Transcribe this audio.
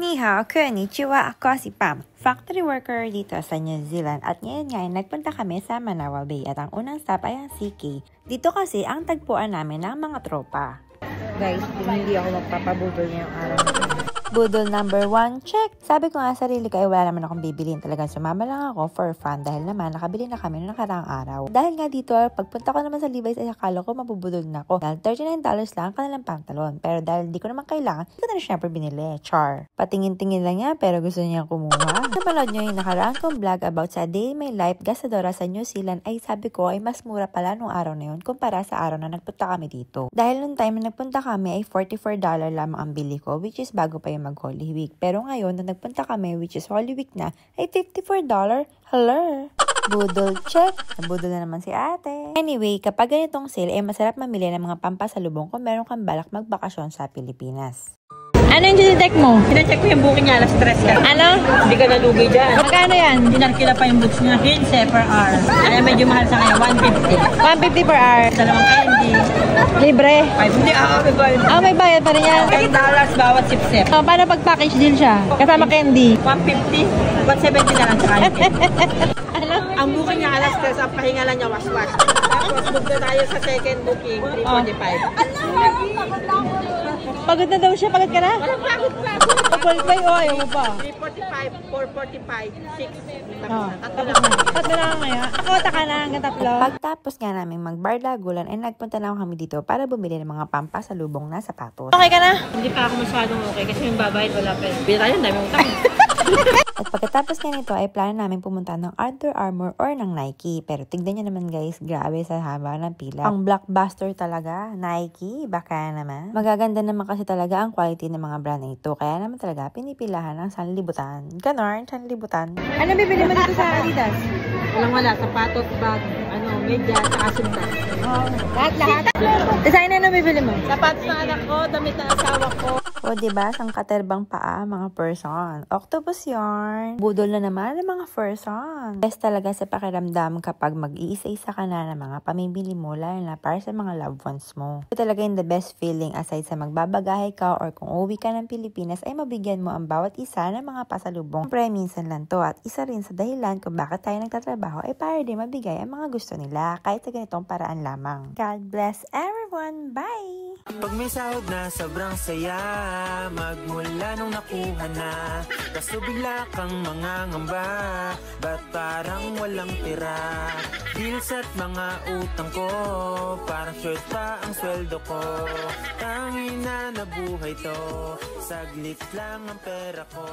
Ni hao, konnichiwa, ako si Pam, factory worker dito sa New Zealand at ngayon nga nagpunta kami sa Manawa Bay at ang unang stop ay ang CK. Dito kasi ang tagpuan namin ng mga tropa. Guys, hindi ako magpapabudol ngayong araw na ito. Budol number 1, check! Sabi ko nga sarili ko ay wala naman akong bibiliin. Talagang sumama lang ako for fun dahil naman nakabili na kami noong nakaraang araw. Dahil nga dito, pagpunta ko naman sa Levi's ay akala ko mabubudol na ako. Dahil $39 lang ang kanilang pantalon. Pero dahil di ko naman kailangan, hindi ko na syempre binili. Char. Patingin-tingin lang niya pero gusto niya kumuha. Napanood nyo yung nakaraang kong vlog about sa Day in My Life Gastadora sa New Zealand ay sabi ko ay mas mura pala nung araw na yun kumpara sa araw na nagpunta kami dito. Dahil nung time na nagpunta kami ay $44 lamang ang bili ko, which is bago pa yung mag-Holy Week. Pero ngayon, na nagpunta kami, which is Holy Week na, ay $54. Hello! Budol check! Nabudol na naman si ate. Anyway, kapag ganitong sale, ay masarap mamili ng mga pampasalubong kung meron kang balak magbakasyon sa Pilipinas. Ano yung tinitek mo? Pinacheck ko yung booking niya, alas 3 ka. Ano? Hindi ka nalugi dyan. Magkano yan? Pinarkila pa yung books niya, 15 per hour. Kaya medyo mahal sa kanya, 150. 150 per hour. Dalawang candy. Libre. 5, hindi, may bayad. May bayad pa rin yan. $10 bawat sip-sip. Paano pag-package din siya? Kasama candy. 150, 170 na lang sa kanya. Ano? Ang booking niya, alas 3, ang pahinga lang niya, wash-wash. Tapos, book na tayo sa second booking, 345. Pagod na daw siya. Pagod ka na? Walang pagod. Pagod o ayaw mo pa? 345, 445, 6. Tapos na. Tatlo na mamaya. Akota ka na hanggang tatlo. Pagtapos nga namin magbardagulan ay nagpunta na kami dito para bumili ng mga pampasalubong na sapatos. Okay ka na? Hindi pa ako masyadong okay kasi yung babayad wala pa. Bila tayo, dami utang. At pagkatapos nga nito ay plano namin pumunta ng Under Armour or ng Nike. Pero tignan nyo naman guys, grabe sa haba ng pila. Ang blockbuster talaga, Nike, baka naman. Magaganda naman kasi talaga ang quality ng mga brand na ito. Kaya naman talaga pinipilahan ng sanlibutan. Ganon, sanlibutan. Ano bibili mo dito sa Adidas? Walang-wala, sapatos, bag, media, saka sunta. Lahat? Design ano bibili mo? Sapatos ng anak ko, damit ng asawa ko. O diba, sang katerbang paa mga person. Octopus yarn. Budol na naman ng mga person. Best talaga sa pakiramdam kapag mag-iisa-isa ka na ng mga pamimili mo, lalo na para sa mga loved ones mo. Ito talaga yung the best feeling aside sa magbabagahe ka or kung uwi ka ng Pilipinas ay mabigyan mo ang bawat isa ng mga pasalubong. Siyempre, minsan lang to at isa rin sa dahilan kung bakit tayo nagtatrabaho ay para din mabigay ang mga gusto nila kahit sa ganitong paraan lamang. God bless everyone. Bye! Pag may sahod na sobrang saya, magmula nung nakuha na, kaso bigla kang mangangamba, ba't parang walang tira? Bills at mga utang ko, parang short pa ang sweldo ko. Tangina na buhay to, saglit lang ang pera ko.